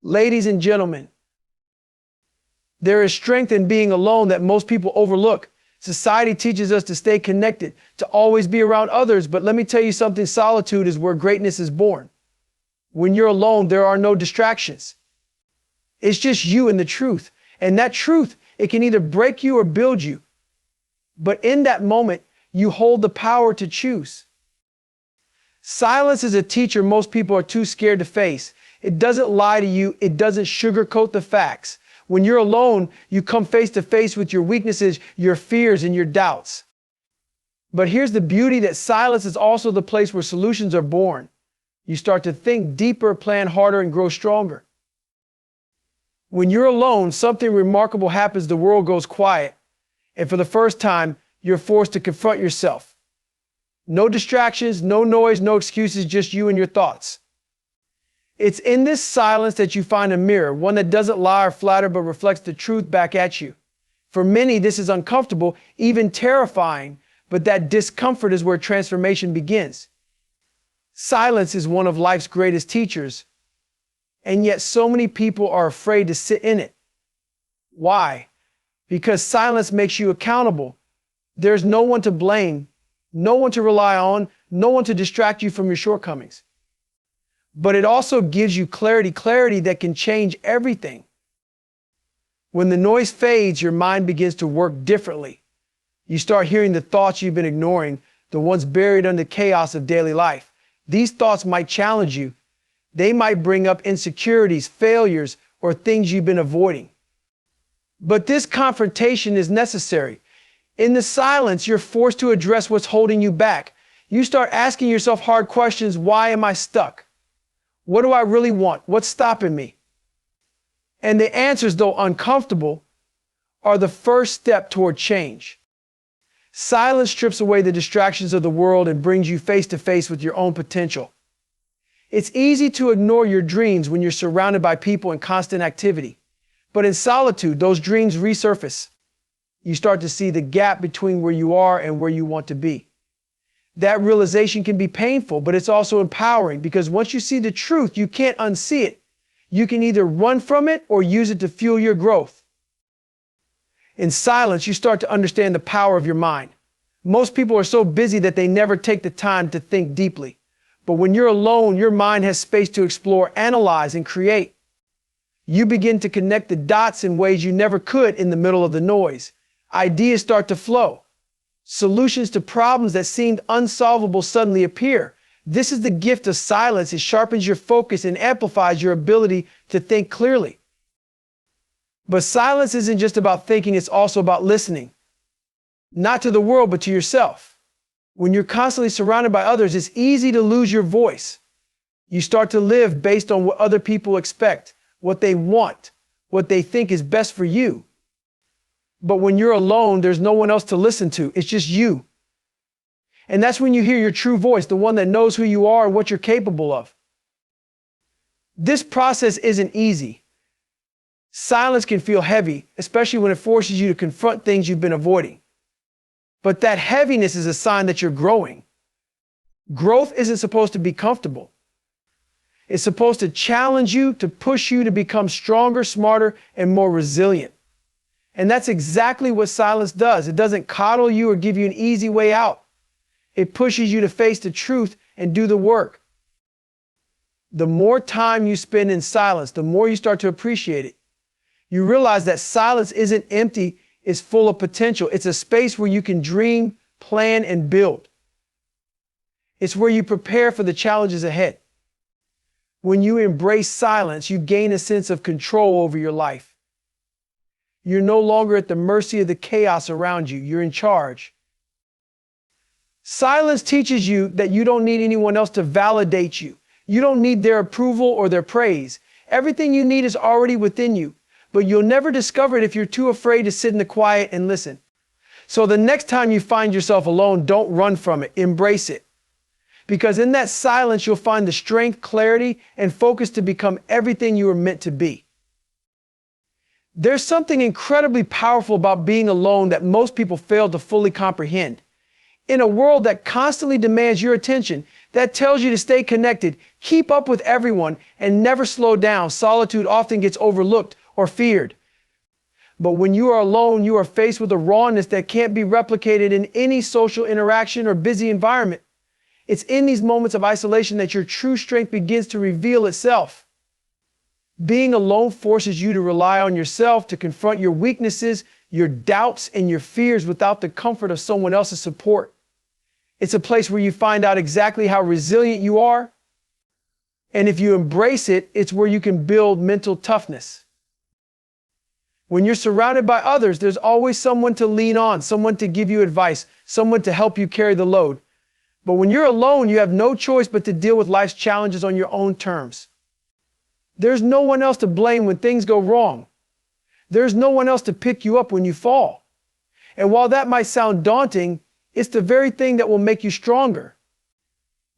Ladies and gentlemen, there is strength in being alone that most people overlook. Society teaches us to stay connected, to always be around others, but let me tell you something, solitude is where greatness is born. When you're alone, there are no distractions. It's just you and the truth. And that truth, it can either break you or build you. But in that moment, you hold the power to choose. Silence is a teacher most people are too scared to face. It doesn't lie to you. It doesn't sugarcoat the facts. When you're alone, you come face to face with your weaknesses, your fears, and your doubts. But here's the beauty, that silence is also the place where solutions are born. You start to think deeper, plan harder, and grow stronger. When you're alone, something remarkable happens. The world goes quiet. And for the first time, you're forced to confront yourself. No distractions, no noise, no excuses, just you and your thoughts. It's in this silence that you find a mirror, one that doesn't lie or flatter, but reflects the truth back at you. For many, this is uncomfortable, even terrifying, but that discomfort is where transformation begins. Silence is one of life's greatest teachers, and yet so many people are afraid to sit in it. Why? Because silence makes you accountable. There's no one to blame, no one to rely on, no one to distract you from your shortcomings. But it also gives you clarity that can change everything. When the noise fades, your mind begins to work differently. You start hearing the thoughts you've been ignoring, the ones buried under the chaos of daily life. These thoughts might challenge you. They might bring up insecurities, failures, or things you've been avoiding. But this confrontation is necessary. In the silence, you're forced to address what's holding you back. You start asking yourself hard questions. Why am I stuck? What do I really want? What's stopping me? And the answers, though uncomfortable, are the first step toward change. Silence strips away the distractions of the world and brings you face to face with your own potential. It's easy to ignore your dreams when you're surrounded by people and constant activity. But in solitude, those dreams resurface. You start to see the gap between where you are and where you want to be. That realization can be painful, but it's also empowering, because once you see the truth, you can't unsee it. You can either run from it or use it to fuel your growth. In silence, you start to understand the power of your mind. Most people are so busy that they never take the time to think deeply. But when you're alone, your mind has space to explore, analyze, and create. You begin to connect the dots in ways you never could in the middle of the noise. Ideas start to flow. Solutions to problems that seemed unsolvable suddenly appear. This is the gift of silence. It sharpens your focus and amplifies your ability to think clearly. But silence isn't just about thinking, it's also about listening. Not to the world, but to yourself. When you're constantly surrounded by others, it's easy to lose your voice. You start to live based on what other people expect, what they want, what they think is best for you. But when you're alone, there's no one else to listen to. It's just you. And that's when you hear your true voice, the one that knows who you are and what you're capable of. This process isn't easy. Silence can feel heavy, especially when it forces you to confront things you've been avoiding. But that heaviness is a sign that you're growing. Growth isn't supposed to be comfortable. It's supposed to challenge you, to push you to become stronger, smarter, and more resilient. And that's exactly what silence does. It doesn't coddle you or give you an easy way out. It pushes you to face the truth and do the work. The more time you spend in silence, the more you start to appreciate it. You realize that silence isn't empty, it's full of potential. It's a space where you can dream, plan, and build. It's where you prepare for the challenges ahead. When you embrace silence, you gain a sense of control over your life. You're no longer at the mercy of the chaos around you. You're in charge. Silence teaches you that you don't need anyone else to validate you. You don't need their approval or their praise. Everything you need is already within you, but you'll never discover it if you're too afraid to sit in the quiet and listen. So the next time you find yourself alone, don't run from it. Embrace it. Because in that silence, you'll find the strength, clarity, and focus to become everything you were meant to be. There's something incredibly powerful about being alone that most people fail to fully comprehend. In a world that constantly demands your attention, that tells you to stay connected, keep up with everyone, and never slow down. Solitude often gets overlooked or feared. But when you are alone, you are faced with a rawness that can't be replicated in any social interaction or busy environment. It's in these moments of isolation that your true strength begins to reveal itself. Being alone forces you to rely on yourself, to confront your weaknesses, your doubts, and your fears without the comfort of someone else's support. It's a place where you find out exactly how resilient you are. And if you embrace it, it's where you can build mental toughness. When you're surrounded by others, there's always someone to lean on, someone to give you advice, someone to help you carry the load. But when you're alone, you have no choice but to deal with life's challenges on your own terms. There's no one else to blame when things go wrong. There's no one else to pick you up when you fall. And while that might sound daunting, it's the very thing that will make you stronger.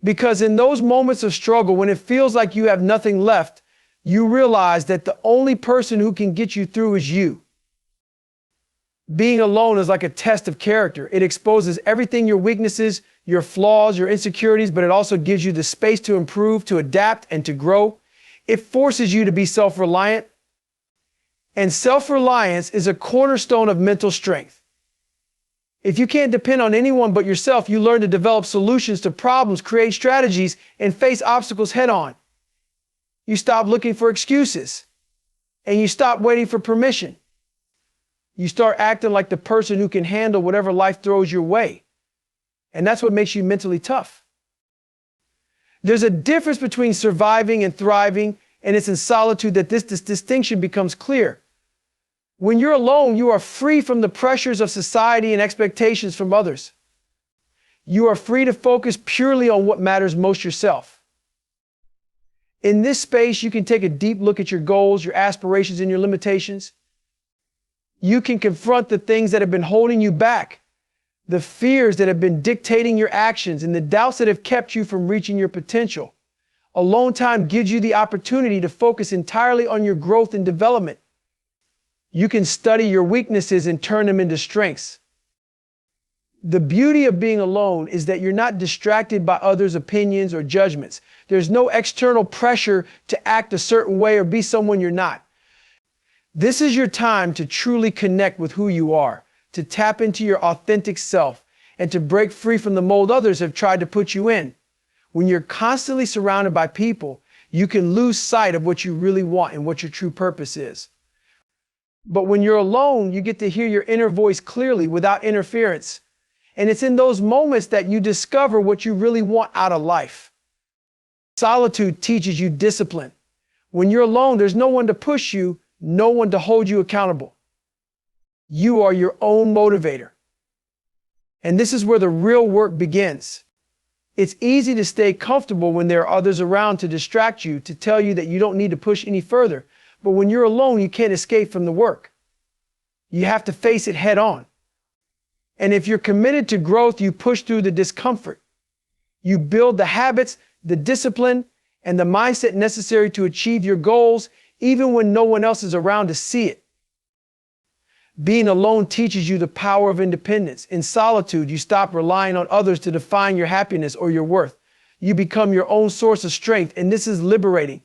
Because in those moments of struggle, when it feels like you have nothing left, you realize that the only person who can get you through is you. Being alone is like a test of character. It exposes everything, your weaknesses, your flaws, your insecurities, but it also gives you the space to improve, to adapt, and to grow. It forces you to be self-reliant. And self-reliance is a cornerstone of mental strength. If you can't depend on anyone but yourself, you learn to develop solutions to problems, create strategies, and face obstacles head-on. You stop looking for excuses, and you stop waiting for permission. You start acting like the person who can handle whatever life throws your way. And that's what makes you mentally tough. There's a difference between surviving and thriving, and it's in solitude that this distinction becomes clear. When you're alone, you are free from the pressures of society and expectations from others. You are free to focus purely on what matters most yourself. In this space, you can take a deep look at your goals, your aspirations, and your limitations. You can confront the things that have been holding you back, the fears that have been dictating your actions, and the doubts that have kept you from reaching your potential. Alone time gives you the opportunity to focus entirely on your growth and development. You can study your weaknesses and turn them into strengths. The beauty of being alone is that you're not distracted by others' opinions or judgments. There's no external pressure to act a certain way or be someone you're not. This is your time to truly connect with who you are, to tap into your authentic self, and to break free from the mold others have tried to put you in. When you're constantly surrounded by people, you can lose sight of what you really want and what your true purpose is. But when you're alone, you get to hear your inner voice clearly without interference. And it's in those moments that you discover what you really want out of life. Solitude teaches you discipline. When you're alone, there's no one to push you, no one to hold you accountable. You are your own motivator. And this is where the real work begins. It's easy to stay comfortable when there are others around to distract you, to tell you that you don't need to push any further. But when you're alone, you can't escape from the work. You have to face it head on. And if you're committed to growth, you push through the discomfort. You build the habits, the discipline, and the mindset necessary to achieve your goals, even when no one else is around to see it. Being alone teaches you the power of independence. In solitude, you stop relying on others to define your happiness or your worth. You become your own source of strength, and this is liberating.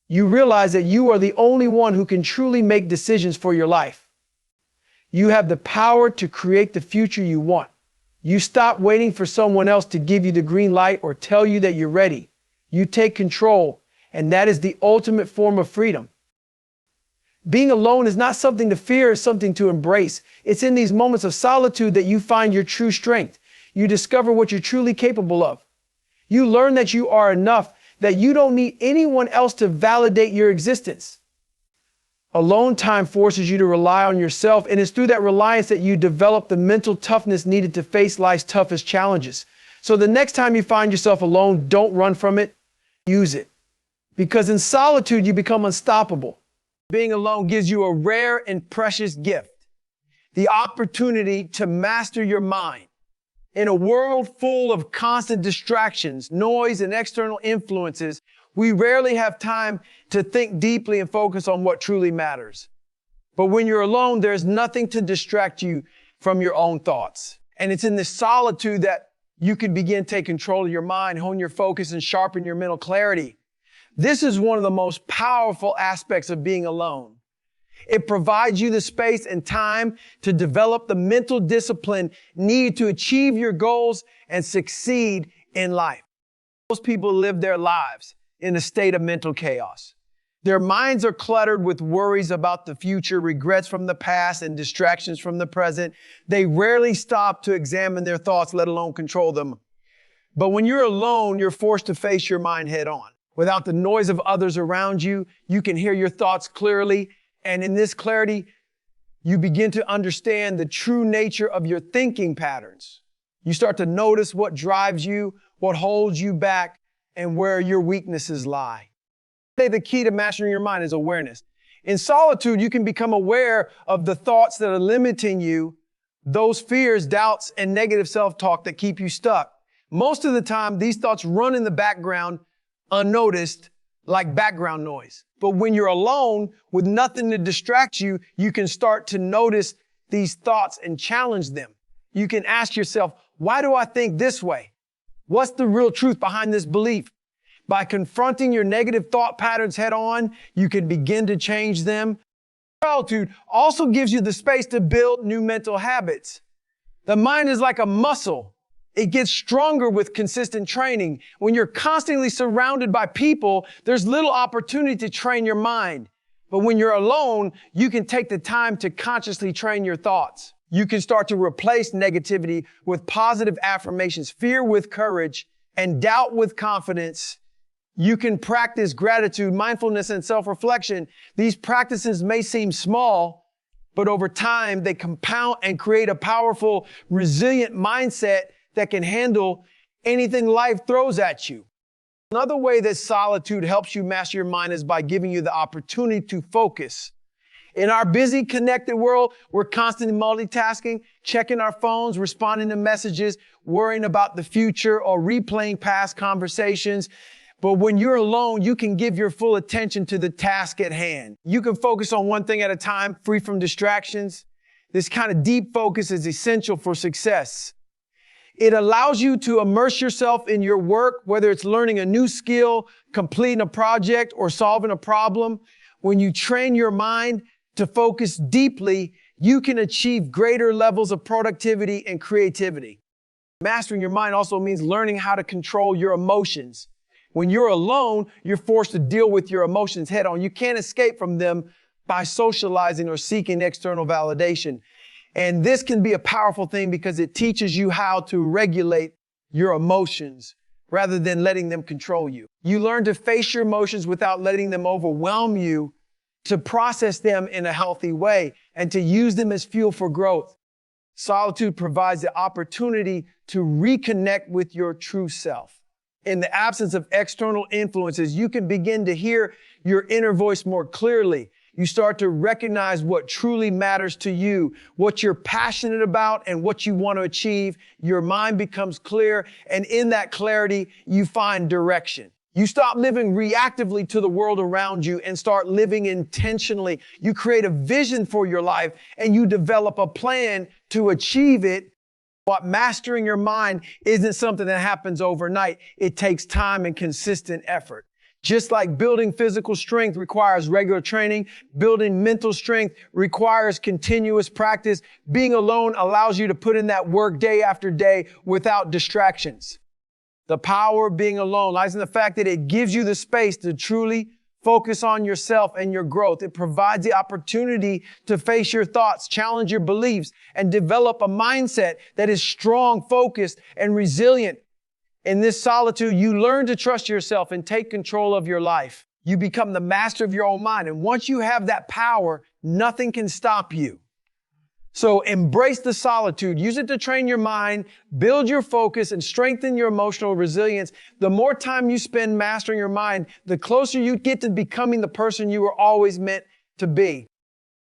You realize that you are the only one who can truly make decisions for your life. You have the power to create the future you want. You stop waiting for someone else to give you the green light or tell you that you're ready. You take control, and that is the ultimate form of freedom. Being alone is not something to fear, it's something to embrace. It's in these moments of solitude that you find your true strength. You discover what you're truly capable of. You learn that you are enough, that you don't need anyone else to validate your existence. Alone time forces you to rely on yourself, and it's through that reliance that you develop the mental toughness needed to face life's toughest challenges. So the next time you find yourself alone, don't run from it, use it. Because in solitude, you become unstoppable. Being alone gives you a rare and precious gift, the opportunity to master your mind. In a world full of constant distractions, noise, and external influences, we rarely have time to think deeply and focus on what truly matters. But when you're alone, there's nothing to distract you from your own thoughts. And it's in this solitude that you can begin to take control of your mind, hone your focus, and sharpen your mental clarity. This is one of the most powerful aspects of being alone. It provides you the space and time to develop the mental discipline needed to achieve your goals and succeed in life. Most people live their lives in a state of mental chaos. Their minds are cluttered with worries about the future, regrets from the past, and distractions from the present. They rarely stop to examine their thoughts, let alone control them. But when you're alone, you're forced to face your mind head on. Without the noise of others around you, you can hear your thoughts clearly. And in this clarity, you begin to understand the true nature of your thinking patterns. You start to notice what drives you, what holds you back, and where your weaknesses lie. The key to mastering your mind is awareness. In solitude, you can become aware of the thoughts that are limiting you, those fears, doubts, and negative self-talk that keep you stuck. Most of the time, these thoughts run in the background unnoticed, like background noise. But when you're alone with nothing to distract you, you can start to notice these thoughts and challenge them. You can ask yourself, why do I think this way? What's the real truth behind this belief? By confronting your negative thought patterns head on, you can begin to change them. Solitude also gives you the space to build new mental habits. The mind is like a muscle. It gets stronger with consistent training. When you're constantly surrounded by people, there's little opportunity to train your mind. But when you're alone, you can take the time to consciously train your thoughts. You can start to replace negativity with positive affirmations, fear with courage, and doubt with confidence. You can practice gratitude, mindfulness, and self-reflection. These practices may seem small, but over time, they compound and create a powerful, resilient mindset that can handle anything life throws at you. Another way that solitude helps you master your mind is by giving you the opportunity to focus. In our busy, connected world, we're constantly multitasking, checking our phones, responding to messages, worrying about the future, or replaying past conversations. But when you're alone, you can give your full attention to the task at hand. You can focus on one thing at a time, free from distractions. This kind of deep focus is essential for success. It allows you to immerse yourself in your work, whether it's learning a new skill, completing a project, or solving a problem. When you train your mind to focus deeply, you can achieve greater levels of productivity and creativity. Mastering your mind also means learning how to control your emotions. When you're alone, you're forced to deal with your emotions head on. You can't escape from them by socializing or seeking external validation. And this can be a powerful thing because it teaches you how to regulate your emotions rather than letting them control you. You learn to face your emotions without letting them overwhelm you, to process them in a healthy way, and to use them as fuel for growth. Solitude provides the opportunity to reconnect with your true self. In the absence of external influences, you can begin to hear your inner voice more clearly. You start to recognize what truly matters to you, what you're passionate about, and what you want to achieve. Your mind becomes clear, and in that clarity, you find direction. You stop living reactively to the world around you and start living intentionally. You create a vision for your life, and you develop a plan to achieve it. But mastering your mind isn't something that happens overnight. It takes time and consistent effort. Just like building physical strength requires regular training, building mental strength requires continuous practice. Being alone allows you to put in that work day after day without distractions. The power of being alone lies in the fact that it gives you the space to truly focus on yourself and your growth. It provides the opportunity to face your thoughts, challenge your beliefs, and develop a mindset that is strong, focused, and resilient. In this solitude, you learn to trust yourself and take control of your life. You become the master of your own mind. And once you have that power, nothing can stop you. So embrace the solitude. Use it to train your mind, build your focus, and strengthen your emotional resilience. The more time you spend mastering your mind, the closer you get to becoming the person you were always meant to be.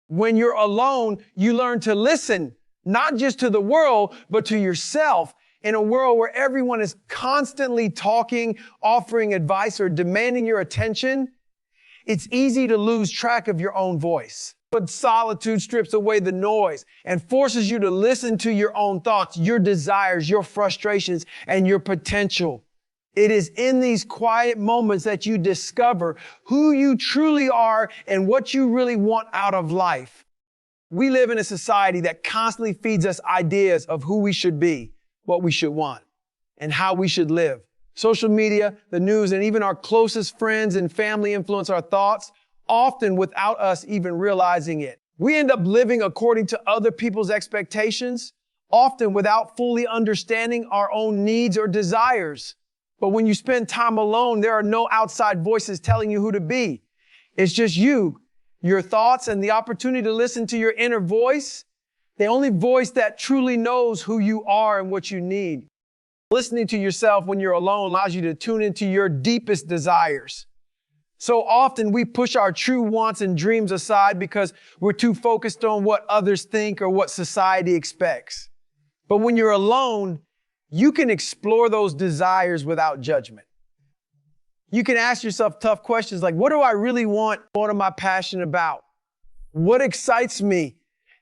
When you're alone, you learn to listen, not just to the world, but to yourself. In a world where everyone is constantly talking, offering advice, or demanding your attention, it's easy to lose track of your own voice. But solitude strips away the noise and forces you to listen to your own thoughts, your desires, your frustrations, and your potential. It is in these quiet moments that you discover who you truly are and what you really want out of life. We live in a society that constantly feeds us ideas of who we should be, what we should want, and how we should live. Social media, the news, and even our closest friends and family influence our thoughts, often without us even realizing it. We end up living according to other people's expectations, often without fully understanding our own needs or desires. But when you spend time alone, there are no outside voices telling you who to be. It's just you, your thoughts, and the opportunity to listen to your inner voice, the only voice that truly knows who you are and what you need. Listening to yourself when you're alone allows you to tune into your deepest desires. So often we push our true wants and dreams aside because we're too focused on what others think or what society expects. But when you're alone, you can explore those desires without judgment. You can ask yourself tough questions like, what do I really want? What am I passionate about? What excites me?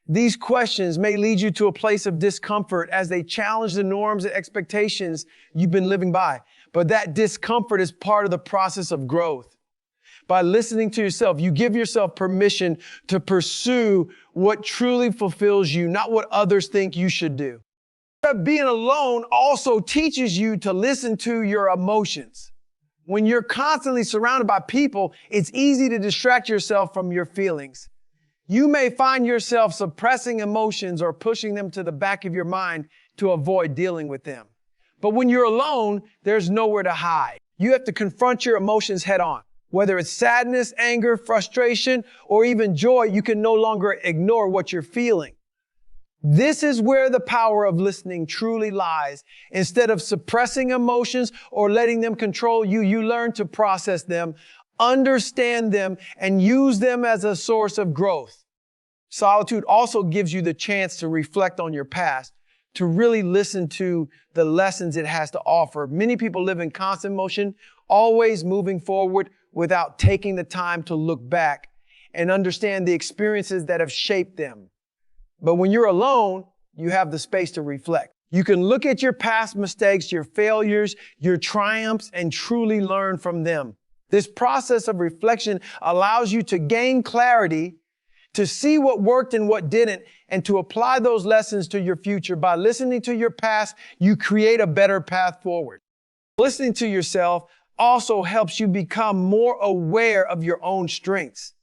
These questions may lead you to a place of discomfort as they challenge the norms and expectations you've been living by. But that discomfort is part of the process of growth. By listening to yourself, you give yourself permission to pursue what truly fulfills you, not what others think you should do. Being alone also teaches you to listen to your emotions. When you're constantly surrounded by people, it's easy to distract yourself from your feelings. You may find yourself suppressing emotions or pushing them to the back of your mind to avoid dealing with them. But when you're alone, there's nowhere to hide. You have to confront your emotions head on. Whether it's sadness, anger, frustration, or even joy, you can no longer ignore what you're feeling. This is where the power of listening truly lies. Instead of suppressing emotions or letting them control you, you learn to process them, understand them, and use them as a source of growth. Solitude also gives you the chance to reflect on your past, to really listen to the lessons it has to offer. Many people live in constant motion, always moving forward without taking the time to look back and understand the experiences that have shaped them. But when you're alone, you have the space to reflect. You can look at your past mistakes, your failures, your triumphs, and truly learn from them. This process of reflection allows you to gain clarity, to see what worked and what didn't, and to apply those lessons to your future. By listening to your past, you create a better path forward. Listening to yourself also helps you become more aware of your own strengths.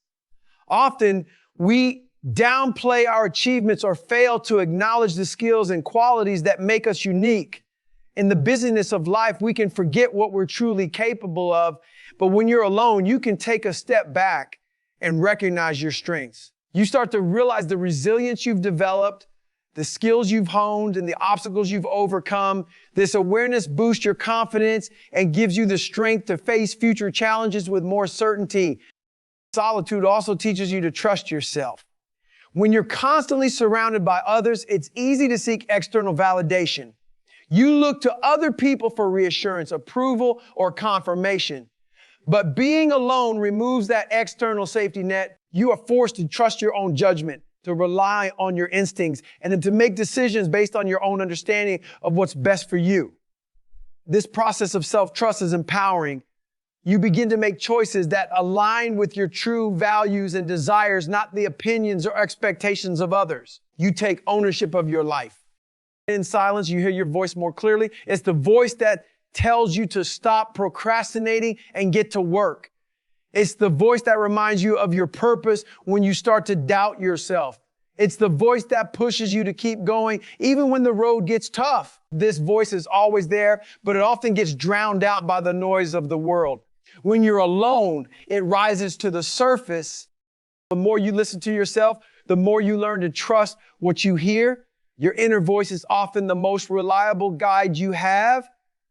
Often, we downplay our achievements or fail to acknowledge the skills and qualities that make us unique. In the busyness of life, we can forget what we're truly capable of, but when you're alone, you can take a step back and recognize your strengths. You start to realize the resilience you've developed, the skills you've honed, and the obstacles you've overcome. This awareness boosts your confidence and gives you the strength to face future challenges with more certainty. Solitude also teaches you to trust yourself. When you're constantly surrounded by others, it's easy to seek external validation. You look to other people for reassurance, approval, or confirmation. But being alone removes that external safety net. You are forced to trust your own judgment, to rely on your instincts, and to make decisions based on your own understanding of what's best for you. This process of self-trust is empowering. You begin to make choices that align with your true values and desires, not the opinions or expectations of others. You take ownership of your life. In silence, you hear your voice more clearly. It's the voice that tells you to stop procrastinating and get to work. It's the voice that reminds you of your purpose when you start to doubt yourself. It's the voice that pushes you to keep going even when the road gets tough. This voice is always there, but it often gets drowned out by the noise of the world. When you're alone, it rises to the surface. The more you listen to yourself, the more you learn to trust what you hear. Your inner voice is often the most reliable guide you have.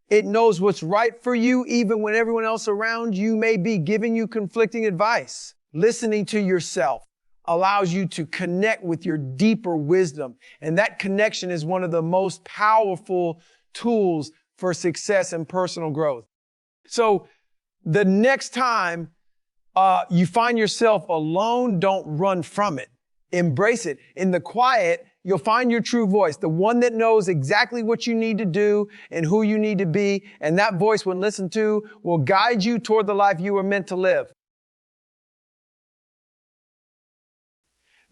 It knows what's right for you, even when everyone else around you may be giving you conflicting advice. Listening to yourself allows you to connect with your deeper wisdom. And that connection is one of the most powerful tools for success and personal growth. So the next time You find yourself alone, don't run from it. Embrace it. In the quiet, you'll find your true voice, the one that knows exactly what you need to do and who you need to be. And that voice, when listened to, will guide you toward the life you were meant to live.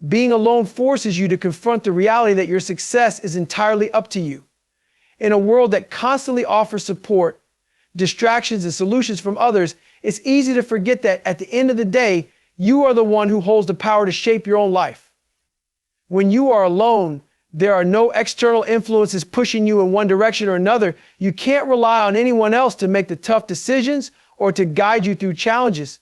Being alone forces you to confront the reality that your success is entirely up to you. In a world that constantly offers support, distractions, and solutions from others, it's easy to forget that at the end of the day, you are the one who holds the power to shape your own life. When you are alone, there are no external influences pushing you in one direction or another. You can't rely on anyone else to make the tough decisions or to guide you through challenges.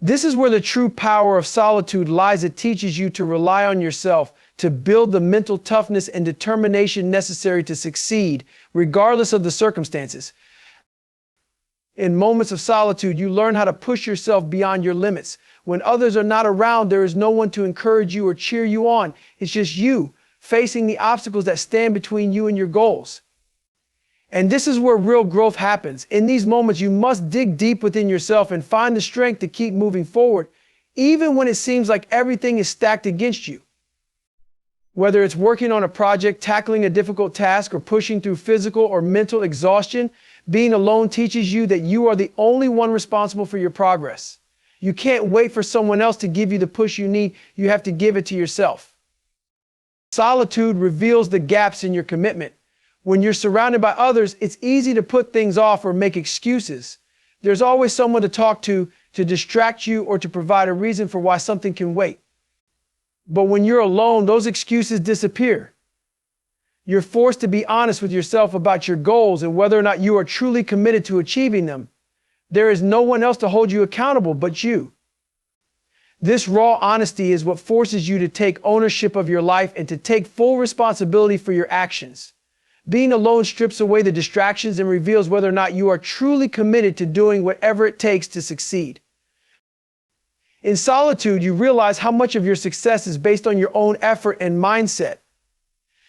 This is where the true power of solitude lies. It teaches you to rely on yourself, to build the mental toughness and determination necessary to succeed, regardless of the circumstances. In moments of solitude, you learn how to push yourself beyond your limits. When others are not around, there is no one to encourage you or cheer you on. It's just you facing the obstacles that stand between you and your goals. And this is where real growth happens. In these moments, you must dig deep within yourself and find the strength to keep moving forward, even when it seems like everything is stacked against you. Whether it's working on a project, tackling a difficult task, or pushing through physical or mental exhaustion, being alone teaches you that you are the only one responsible for your progress. You can't wait for someone else to give you the push you need. You have to give it to yourself. Solitude reveals the gaps in your commitment. When you're surrounded by others, it's easy to put things off or make excuses. There's always someone to talk to distract you, or to provide a reason for why something can wait. But when you're alone, those excuses disappear. You're forced to be honest with yourself about your goals and whether or not you are truly committed to achieving them. There is no one else to hold you accountable but you. This raw honesty is what forces you to take ownership of your life and to take full responsibility for your actions. Being alone strips away the distractions and reveals whether or not you are truly committed to doing whatever it takes to succeed. In solitude, you realize how much of your success is based on your own effort and mindset.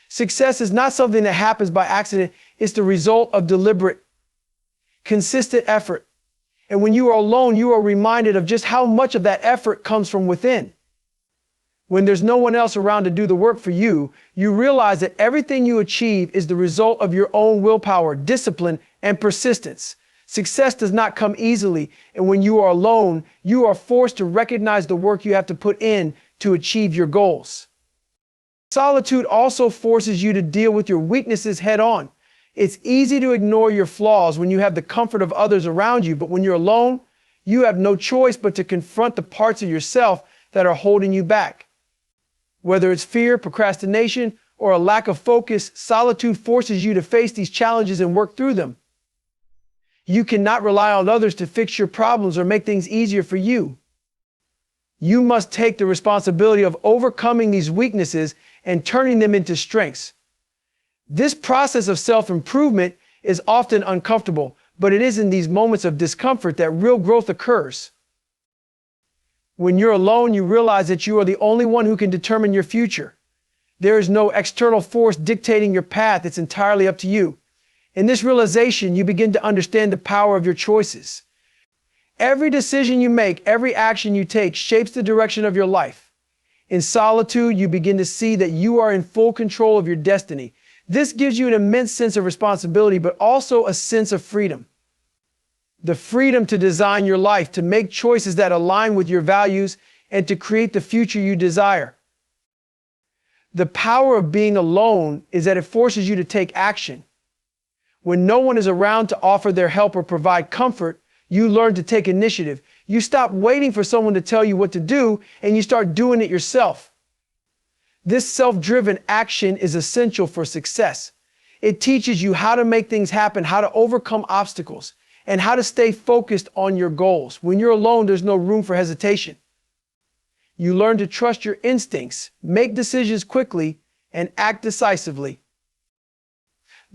Success is not something that happens by accident. It's the result of deliberate, consistent effort. And when you are alone, you are reminded of just how much of that effort comes from within. When there's no one else around to do the work for you, you realize that everything you achieve is the result of your own willpower, discipline, and persistence. Success does not come easily, and when you are alone, you are forced to recognize the work you have to put in to achieve your goals. Solitude also forces you to deal with your weaknesses head on. It's easy to ignore your flaws when you have the comfort of others around you, but when you're alone, you have no choice but to confront the parts of yourself that are holding you back. Whether it's fear, procrastination, or a lack of focus, solitude forces you to face these challenges and work through them. You cannot rely on others to fix your problems or make things easier for you. You must take the responsibility of overcoming these weaknesses and turning them into strengths. This process of self-improvement is often uncomfortable, but it is in these moments of discomfort that real growth occurs. When you're alone, you realize that you are the only one who can determine your future. There is no external force dictating your path. It's entirely up to you. In this realization, you begin to understand the power of your choices. Every decision you make, every action you take shapes the direction of your life. In solitude, you begin to see that you are in full control of your destiny. This gives you an immense sense of responsibility, but also a sense of freedom. The freedom to design your life, to make choices that align with your values, and to create the future you desire. The power of being alone is that it forces you to take action. When no one is around to offer their help or provide comfort, you learn to take initiative. You stop waiting for someone to tell you what to do, and you start doing it yourself. This self-driven action is essential for success. It teaches you how to make things happen, how to overcome obstacles, and how to stay focused on your goals. When you're alone, there's no room for hesitation. You learn to trust your instincts, make decisions quickly, and act decisively.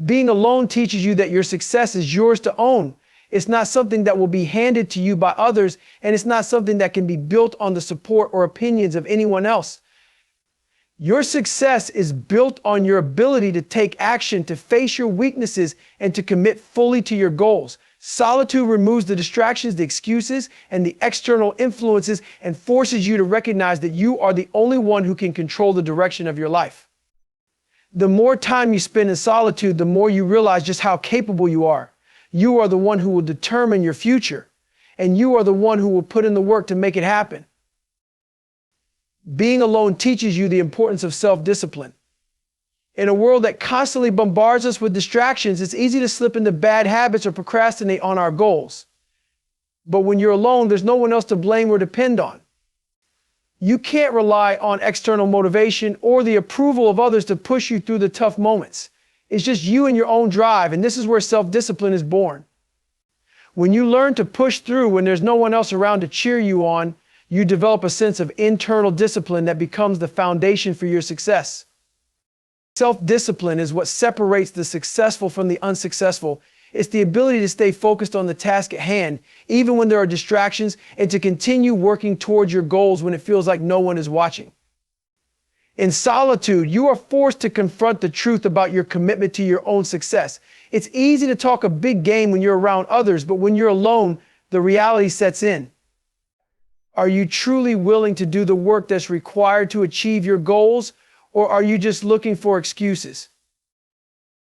Being alone teaches you that your success is yours to own. It's not something that will be handed to you by others, and it's not something that can be built on the support or opinions of anyone else. Your success is built on your ability to take action, to face your weaknesses, and to commit fully to your goals. Solitude removes the distractions, the excuses, and the external influences and forces you to recognize that you are the only one who can control the direction of your life. The more time you spend in solitude, the more you realize just how capable you are. You are the one who will determine your future, and you are the one who will put in the work to make it happen. Being alone teaches you the importance of self-discipline. In a world that constantly bombards us with distractions, it's easy to slip into bad habits or procrastinate on our goals. But when you're alone, there's no one else to blame or depend on. You can't rely on external motivation or the approval of others to push you through the tough moments. It's just you and your own drive, and this is where self-discipline is born. When you learn to push through when there's no one else around to cheer you on, you develop a sense of internal discipline that becomes the foundation for your success. Self-discipline is what separates the successful from the unsuccessful. It's the ability to stay focused on the task at hand, even when there are distractions, and to continue working towards your goals when it feels like no one is watching. In solitude, you are forced to confront the truth about your commitment to your own success. It's easy to talk a big game when you're around others, but when you're alone, the reality sets in. Are you truly willing to do the work that's required to achieve your goals, or are you just looking for excuses?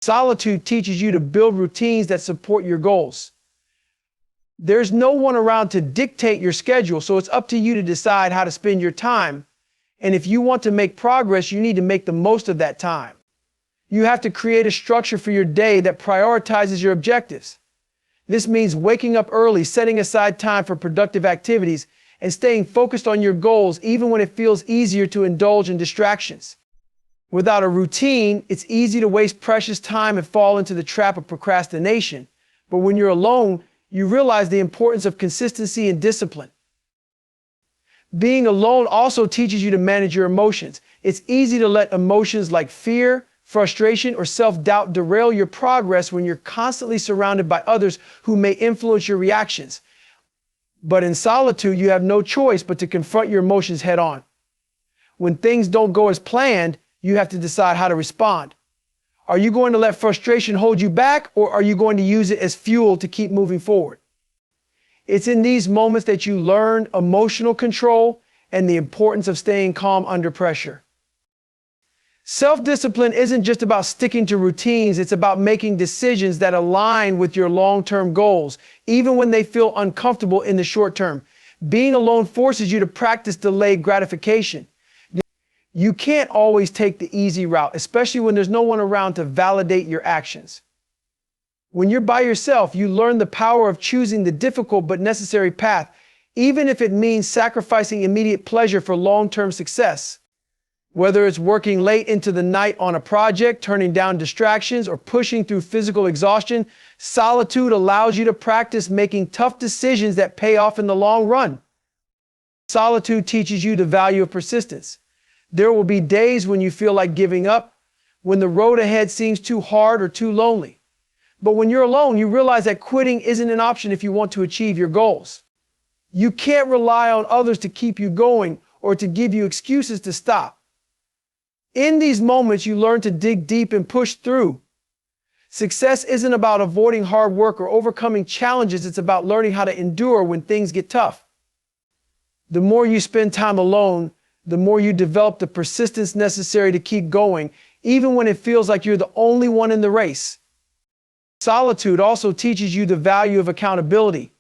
Solitude teaches you to build routines that support your goals. There's no one around to dictate your schedule, so it's up to you to decide how to spend your time. And if you want to make progress, you need to make the most of that time. You have to create a structure for your day that prioritizes your objectives. This means waking up early, setting aside time for productive activities, and staying focused on your goals even when it feels easier to indulge in distractions. Without a routine, it's easy to waste precious time and fall into the trap of procrastination. But when you're alone, you realize the importance of consistency and discipline. Being alone also teaches you to manage your emotions. It's easy to let emotions like fear, frustration, or self-doubt derail your progress when you're constantly surrounded by others who may influence your reactions. But in solitude, you have no choice but to confront your emotions head on. When things don't go as planned, you have to decide how to respond. Are you going to let frustration hold you back, or are you going to use it as fuel to keep moving forward? It's in these moments that you learn emotional control and the importance of staying calm under pressure. Self-discipline isn't just about sticking to routines, it's about making decisions that align with your long-term goals, even when they feel uncomfortable in the short term. Being alone forces you to practice delayed gratification. You can't always take the easy route, especially when there's no one around to validate your actions. When you're by yourself, you learn the power of choosing the difficult but necessary path, even if it means sacrificing immediate pleasure for long-term success. Whether it's working late into the night on a project, turning down distractions, or pushing through physical exhaustion, solitude allows you to practice making tough decisions that pay off in the long run. Solitude teaches you the value of persistence. There will be days when you feel like giving up, when the road ahead seems too hard or too lonely. But when you're alone, you realize that quitting isn't an option if you want to achieve your goals. You can't rely on others to keep you going or to give you excuses to stop. In these moments, you learn to dig deep and push through. Success isn't about avoiding hard work or overcoming challenges. It's about learning how to endure when things get tough. The more you spend time alone, the more you develop the persistence necessary to keep going, even when it feels like you're the only one in the race. Solitude also teaches you the value of accountability.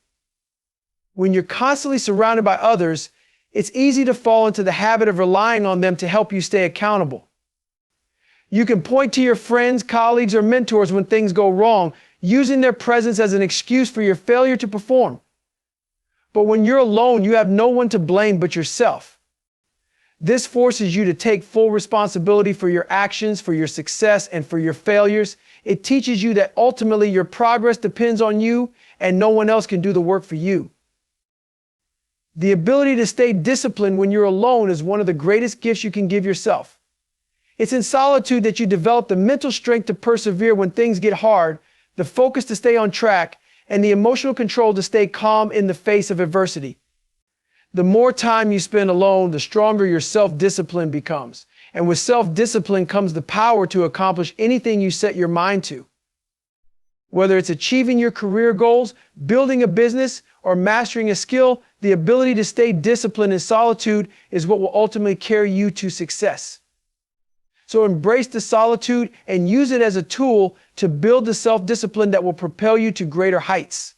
When you're constantly surrounded by others, it's easy to fall into the habit of relying on them to help you stay accountable. You can point to your friends, colleagues, or mentors when things go wrong, using their presence as an excuse for your failure to perform. But when you're alone, you have no one to blame but yourself. This forces you to take full responsibility for your actions, for your success, and for your failures. It teaches you that ultimately your progress depends on you and no one else can do the work for you. The ability to stay disciplined when you're alone is one of the greatest gifts you can give yourself. It's in solitude that you develop the mental strength to persevere when things get hard, the focus to stay on track, and the emotional control to stay calm in the face of adversity. The more time you spend alone, the stronger your self-discipline becomes. And with self-discipline comes the power to accomplish anything you set your mind to. Whether it's achieving your career goals, building a business, or mastering a skill, the ability to stay disciplined in solitude is what will ultimately carry you to success. So embrace the solitude and use it as a tool to build the self-discipline that will propel you to greater heights.